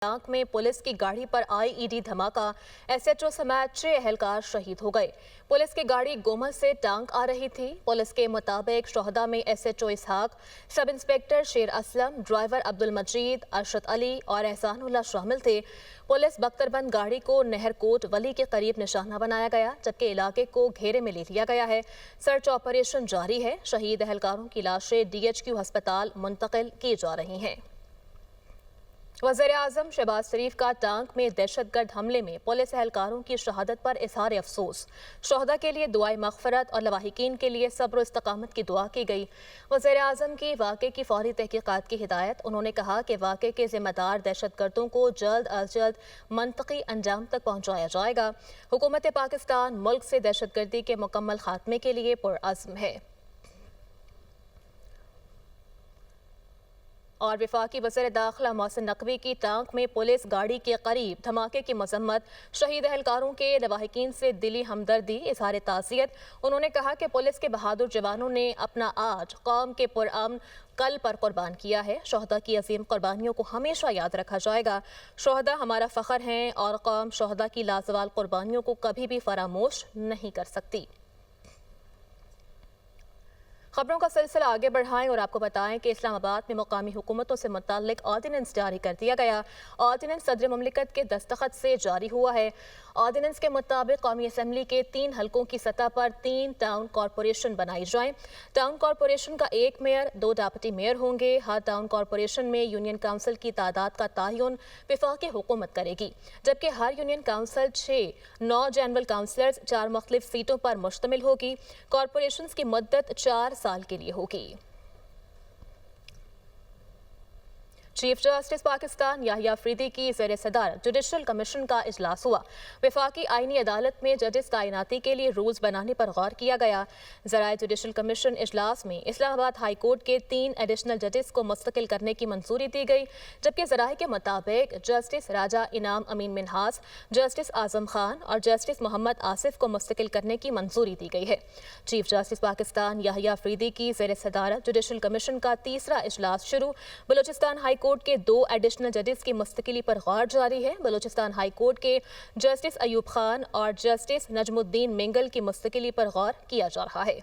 Tank में police की गाड़ी पर आईईडी धमाका, एसएचओ समेत 6 एहलकार शहीद हो गए। पुलिस की गाड़ी गोमल से टैंक आ रही थी। पुलिस के मुताबिक शोहदा में एसएचओ इसहाक, सब इंस्पेक्टर शेर असलम, ड्राइवर अब्दुल मजीद, अरशद अली और एहसानुल्लाह शामिल थे। पुलिस बख्तरबंद गाड़ी को नहरकोट वली के करीब निशाना बनाया गया, जबकि इलाके को घेरे में ले लिया गया है। सर्च ऑपरेशन जारी है। शहीद एहलकारों की लाशें डीएचक्यू अस्पताल मुंतकिल की जा रही हैं। वज़ीर-ए-आज़म शहबाज शरीफ का टैंक में दहशतगर्द हमले में पुलिस एहलकारों की शहादत पर इज़हार अफसोस। शोहदा के लिए दुआए मग़फ़रत और लवाहिकीन के लिए सब्र और इस्तक़ामत की दुआ की गई। वज़ीर-ए-आज़म की वाक़े की फ़ौरी तहक़ीक़ात की हिदायत। उन्होंने कहा कि वाक़े के ज़िम्मेदार दहशतगर्दों को जल्द अज जल्द मंतकी अंजाम तक पहुँचाया जाएगा। हुकूमत पाकिस्तान मुल्क से दहशतगर्दी के मुकम्मल खात्मे के लिए पुरअज़्म है। और वफाकी वज़ीर दाखिला मोहसिन नकवी की टैंक में पुलिस गाड़ी के करीब धमाके की मजम्मत। शहीद एहलकारों के लवाहिकीन से दिली हमदर्दी, इज़हार ताज़ियत। उन्होंने कहा कि पुलिस के बहादुर जवानों ने अपना आज कौम के पुरअमन कल पर कुर्बान किया है। शोहदा की अजीम कुर्बानियों को हमेशा याद रखा जाएगा। शोहदा हमारा फ़ख्र हैं और कौम शोहदा की लाजवाल कुर्बानियों को कभी भी फरामोश नहीं कर सकती। खबरों का सिलसिला आगे बढ़ाएं और आपको बताएं कि इस्लामाबाद में मुकामी हुकूमतों से मुताल्लिक ऑर्डिनेंस जारी कर दिया गया। ऑर्डिनेंस सदर मुमलिकत के दस्तखत से जारी हुआ है। ऑर्डिनेंस के मुताबिक कौमी असम्बली के 3 हलकों की सतह पर 3 टाउन कॉरपोरेशन बनाई जाएं। टाउन कॉरपोरेशन का 1 मेयर, 2 डिप्टी मेयर होंगे। हर टाउन कॉरपोरेशन में यूनियन काउंसिल की तादाद का तयन वफाकी हुकूमत करेगी, जबकि हर यूनियन काउंसिल 9 जनरल काउंसलर्स 4 मुख्तलिफ सीटों पर मुश्तमिल होगी। कॉरपोरेशन की मुद्दत 4 साल के लिए होगी। चीफ जस्टिस पाकिस्तान याहिया अफरीदी की ज़ेर सदारत जुडिशल कमीशन का इजलास हुआ। वफाकी आईनी अदालत में जजेस तैनाती के लिए रूल्स बनाने पर गौर किया गया। ज़राए जुडिशल कमीशन इजलास में इस्लामाबाद हाई कोर्ट के 3 एडिशनल जजेस को मुस्तकिल करने की मंजूरी दी गई, जबकि ज़राए के मुताबिक जस्टिस राजा इनाम अमीन मिन्हास, जस्टिस आजम खान और जस्टिस मोहम्मद आसिफ को मुस्तकिल करने की मंजूरी दी गई है। चीफ जस्टिस पाकिस्तान याहिया अफरीदी की ज़ेर सदारत जुडिशल कमीशन का तीसरा इजलास शुरू। बलूचिस्तान हाई कोर्ट के 2 एडिशनल जजेस की मुस्तकिली पर गौर जारी है। बलूचिस्तान हाई कोर्ट के जस्टिस अयूब खान और जस्टिस नजमुद्दीन मिंगल की मुस्तकिली पर गौर किया जा रहा है।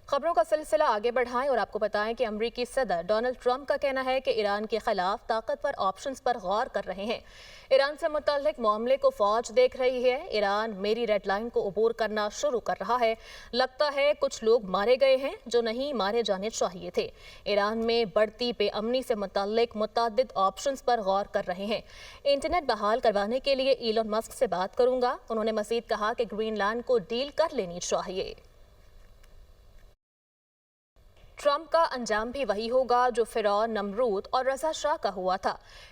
खबरों का सिलसिला आगे बढ़ाएं और आपको बताएं कि अमरीकी सदर डोनाल्ड ट्रंप का कहना है कि ईरान के खिलाफ ताकतवर ऑप्शंस पर गौर कर रहे हैं। ईरान से मुताल्लिक मामले को फौज देख रही है। ईरान मेरी रेड लाइन को अबूर करना शुरू कर रहा है। लगता है कुछ लोग मारे गए हैं जो नहीं मारे जाने चाहिए थे। ईरान में बढ़ती बेअमनी से मुताल्लिक मुतअद्दिद ऑप्शंस पर गौर कर रहे हैं। इंटरनेट बहाल करवाने के लिए इलॉन मस्क से बात करूंगा। उन्होंने मजीद कहा कि ग्रीनलैंड को डील कर लेनी चाहिए। ट्रंप का अंजाम भी वही होगा जो फिरौन, नमरूद और रज़ा शाह का हुआ था।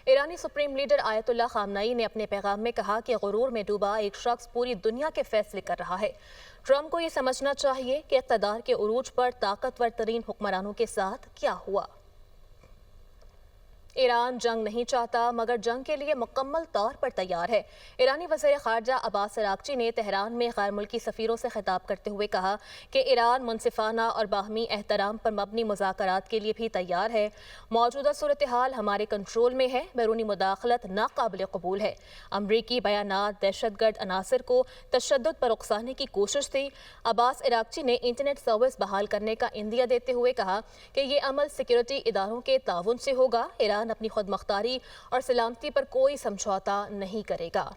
ईरानी सुप्रीम लीडर आयतुल्लाह खामनई ने अपने पैगाम में कहा कि गुरूर में डूबा एक शख्स पूरी दुनिया के फैसले कर रहा है। ट्रंप को ये समझना चाहिए कि इक़्तिदार के उरूज पर ताकतवर तरीन हुक्मरानों के साथ क्या हुआ। ईरान जंग नहीं चाहता मगर जंग के लिए मुकम्मल तौर पर तैयार है। ईरानी वज़ीर ख़ारजा अब्बास अराग़ची ने तेहरान में गैर मुल्की सफ़ीरों से खिताब करते हुए कहा कि ईरान मुनसिफ़ाना और बाहमी एहतराम पर मबनी मुज़ाकरात के लिए भी तैयार है। मौजूदा सूरत हाल हमारे कंट्रोल में है। बैरूनी मुदाखलत नाकाबिल कबूल है। अमरीकी बयानात दहशतगर्द अनासर को तशद्दुद पर उकसाने की कोशिश थी। अब्बास अराग़ची ने इंटरनेट सर्विस बहाल करने का इंदिया देते हुए कहा कि ये अमल सिक्योरिटी इदारों के ताउन से होगा। ईरान अपनी खुद मुख्तारी और सलामती पर कोई समझौता नहीं करेगा।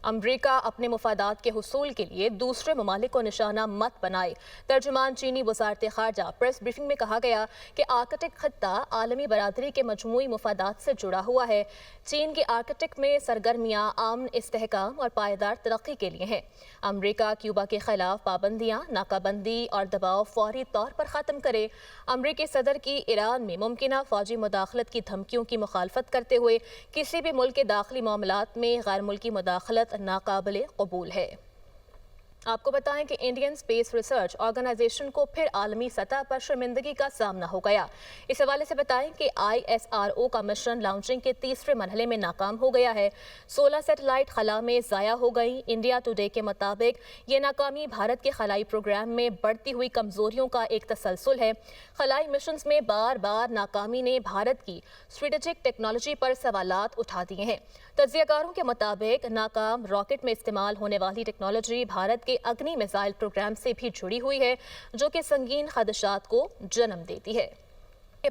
अमरीका अपने मुफादात के हुसूल के लिए दूसरे ममालिक को निशाना मत बनाए। तर्जुमान चीनी वज़ारत ख़ारजा प्रेस ब्रीफिंग में कहा गया कि आर्कटिक खत्ता आलमी बरादरी के मजमूई मुफादात से जुड़ा हुआ है। चीन की आर्कटिक में सरगर्मियाँ अमन, इस्तेहकाम और पायदार तरक्की के लिए हैं। अमरीका क्यूबा के खिलाफ पाबंदियाँ, नाकाबंदी और दबाव फौरी तौर पर ख़त्म करे। अमरीकी सदर की ईरान में मुमकिना फ़ौजी मुदाखलत की धमकियों की मुखालफत करते हुए किसी भी मुल्क के दाखिली मामलात में गैर मुल्की मुदाखलत नाकाबिले कबूल है। آپ کو بتائیں کہ انڈین اسپیس ریسرچ آرگنائزیشن کو پھر عالمی سطح پر شرمندگی کا سامنا ہو گیا۔ اس حوالے سے بتائیں کہ ISRO کا مشن لانچنگ کے تیسرے مرحلے میں ناکام ہو گیا ہے۔ 16 سیٹلائٹ خلا میں ضائع ہو گئی۔ انڈیا ٹوڈے کے مطابق یہ ناکامی بھارت کے خلائی پروگرام میں بڑھتی ہوئی کمزوریوں کا ایک تسلسل ہے۔ خلائی مشنز میں بار بار ناکامی نے بھارت کی اسٹریٹجک ٹیکنالوجی پر سوالات اٹھا دیے ہیں۔ تجزیہ کاروں کے مطابق ناکام راکٹ میں استعمال ہونے والی ٹیکنالوجی بھارت کے اگنی میزائل پروگرام سے بھی جڑی ہوئی ہے، جو کہ سنگین خدشات کو جنم دیتی ہے۔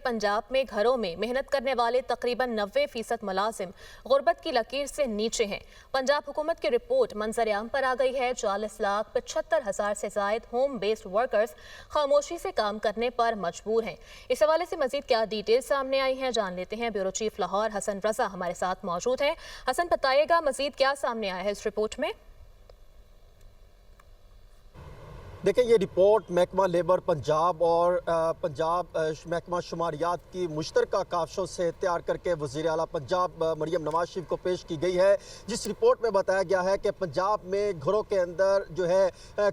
پنجاب میں گھروں میں محنت کرنے والے تقریباً 90% ملازم غربت کی لکیر سے نیچے ہیں۔ پنجاب حکومت کی رپورٹ منظر عام پر آ گئی ہے۔ 40,75,000 سے زائد ہوم بیسڈ ورکرز خاموشی سے کام کرنے پر مجبور ہیں۔ اس حوالے سے مزید کیا ڈیٹیل سامنے آئی ہیں جان لیتے ہیں۔ بیورو چیف لاہور حسن رضا ہمارے ساتھ موجود ہیں۔ حسن، بتائیے گا مزید کیا سامنے آیا ہے اس رپورٹ میں؟ دیکھیں، یہ رپورٹ محکمہ لیبر پنجاب اور پنجاب محکمہ شماریات کی مشترکہ کاوشوں سے تیار کر کے وزیر اعلیٰ پنجاب مریم نواز شریف کو پیش کی گئی ہے، جس رپورٹ میں بتایا گیا ہے کہ پنجاب میں گھروں کے اندر جو ہے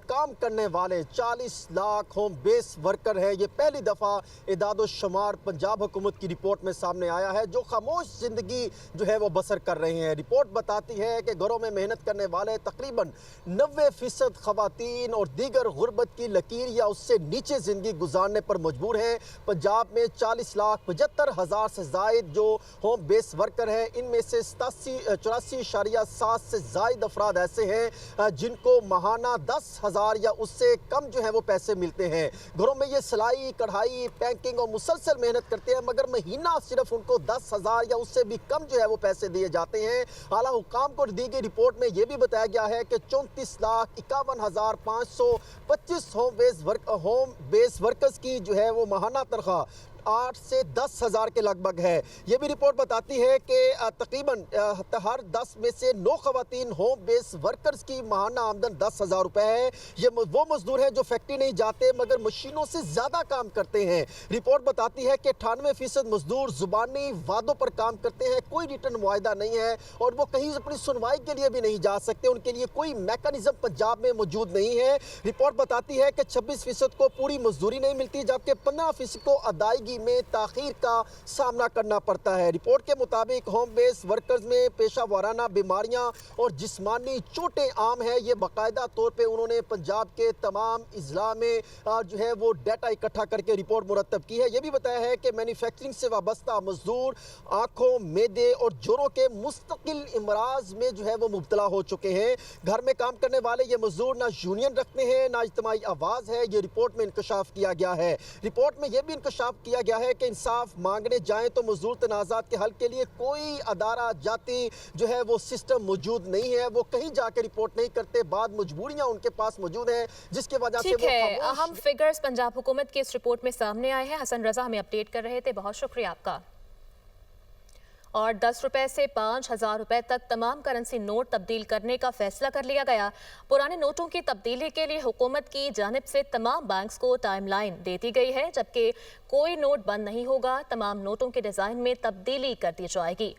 کام کرنے والے 40 لاکھ ہوم بیس ورکر ہیں۔ یہ پہلی دفعہ اعداد و شمار پنجاب حکومت کی رپورٹ میں سامنے آیا ہے، جو خاموش زندگی جو ہے وہ بسر کر رہے ہیں۔ رپورٹ بتاتی ہے کہ گھروں میں محنت کرنے والے تقریباً 90% خواتین اور دیگر غربت کی لکیر یا اس سے نیچے زندگی گزارنے پر مجبور ہیں۔ پنجاب میں 40,75,000 سے زائد جو ہوم بیس ورکر ہیں، ان میں سے 84.7 سے زائد افراد ایسے ہیں جن کو ماہانہ 10,000 یا اس سے کم جو ہے وہ پیسے ملتے ہیں۔ گھروں میں یہ سلائی، کڑھائی، پینکنگ اور مسلسل محنت کرتے ہیں، مگر مہینہ صرف ان کو 10,000 یا اس سے بھی کم جو ہے وہ پیسے دیے جاتے ہیں۔ اعلیٰ حکام کو دی گئی رپورٹ میں یہ بھی بتایا گیا ہے کہ 34,51,525 ہوم بیس ورکرز کی جو ہے وہ ماہانہ تنخواہ 8 سے 10,000 کے لگ بھگ ہے۔ یہ بھی رپورٹ بتاتی ہے کہ تقریباً ہر 10 میں سے 9 خواتین ہوم بیس ورکرز کی ماہانہ آمدن 10,000 روپے ہے۔ یہ وہ مزدور ہیں جو فیکٹری نہیں جاتے مگر مشینوں سے زیادہ کام کرتے ہیں۔ رپورٹ بتاتی ہے کہ 98% مزدور زبانی وعدوں پر کام کرتے ہیں، کوئی ریٹرن معاہدہ نہیں ہے اور وہ کہیں اپنی سنوائی کے لیے بھی نہیں جا سکتے، ان کے لیے کوئی میکانزم پنجاب میں موجود نہیں ہے۔ رپورٹ بتاتی ہے کہ 26% کو پوری مزدوری نہیں ملتی، جبکہ 15% کو ادائیگی میں تاخیر کا سامنا کرنا پڑتا ہے۔ رپورٹ کے مطابق ہوم بیس ورکرز میں پیشہ وارانہ بیماریاں اور جسمانی چوٹیں عام ہیں۔ یہ باقاعدہ طور پہ انہوں نے پنجاب کے تمام اضلاع میں جو ہے وہ ڈیٹا اکٹھا کر کے رپورٹ مرتب کی ہے۔ یہ بھی بتایا ہے کہ مینوفیکچرنگ سے وابستہ مزدور آنکھوں، معدے اور جوڑوں کے مستقل امراض میں جو ہے وہ مبتلا ہو چکے ہیں۔ گھر میں کام کرنے والے یہ مزدور نہ یونین رکھتے ہیں نہ اجتماعی آواز ہے، یہ رپورٹ میں انکشاف کیا گیا ہے۔ رپورٹ میں یہ بھی انکشاف کیا گیا ہے کہ انصاف مانگنے جائیں تو مزدور تنازعات کے حل کے لیے کوئی ادارہ جاتی جو ہے وہ سسٹم موجود نہیں ہے، وہ کہیں جا کے رپورٹ نہیں کرتے، بعد مجبوریاں ان کے پاس موجود ہیں جس کی وجہ سے وہ اہم فگرز پنجاب حکومت کی اس رپورٹ میں سامنے آئے ہیں۔ حسن رضا ہمیں اپڈیٹ کر رہے تھے، بہت شکریہ آپ کا۔ اور 10 روپے سے 5,000 روپے تک تمام کرنسی نوٹ تبدیل کرنے کا فیصلہ کر لیا گیا۔ پرانے نوٹوں کی تبدیلی کے لیے حکومت کی جانب سے تمام بینکس کو ٹائم لائن دے دی گئی ہے، جبکہ کوئی نوٹ بند نہیں ہوگا، تمام نوٹوں کے ڈیزائن میں تبدیلی کر دی جائے گی۔